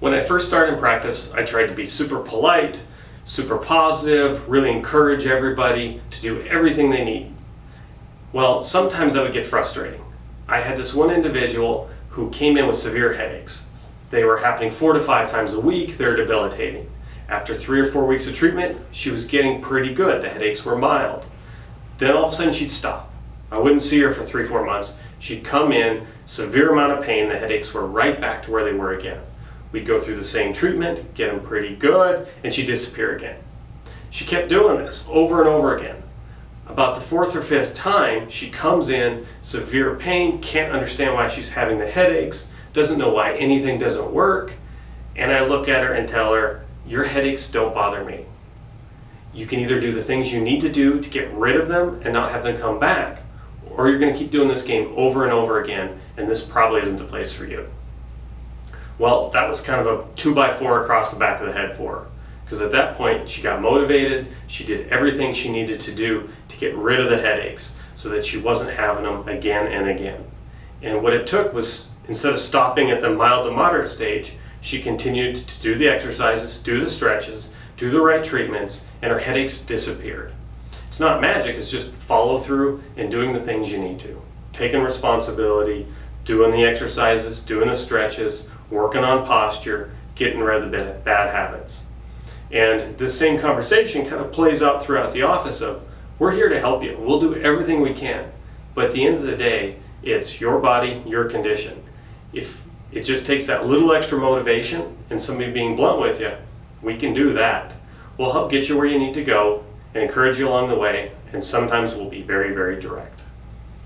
When I first started in practice, I tried to be super polite, super positive, really encourage everybody to do everything they need. Well, sometimes that would get frustrating. I had this one individual who came in with severe headaches. They were happening 4 to 5 times a week. They're debilitating. After 3 or 4 weeks of treatment, she was getting pretty good. The headaches were mild. Then all of a sudden she'd stop. I wouldn't see her for 3-4 months. She'd come in, severe amount of pain, the headaches were right back to where they were again. We'd go through the same treatment, get them pretty good, and she'd disappear again. She kept doing this over and over again. About the 4th or 5th time, she comes in, severe pain, can't understand why she's having the headaches, doesn't know why anything doesn't work, and I look at her and tell her, your headaches don't bother me. You can either do the things you need to do to get rid of them and not have them come back, or you're going to keep doing this game over and over again, and this probably isn't the place for you. Well, that was kind of a 2x4 across the back of the head for her. Because at that point, she got motivated, she did everything she needed to do to get rid of the headaches so that she wasn't having them again and again. And what it took was, instead of stopping at the mild to moderate stage, she continued to do the exercises, do the stretches, do the right treatments, and her headaches disappeared. It's not magic, it's just follow through and doing the things you need to. Taking responsibility, doing the exercises, doing the stretches, working on posture, getting rid of the bad habits. And this same conversation kind of plays out throughout the office of, we're here to help you. We'll do everything we can. But at the end of the day, it's your body, your condition. If it just takes that little extra motivation and somebody being blunt with you, we can do that. We'll help get you where you need to go and encourage you along the way, and sometimes we'll be very, very direct.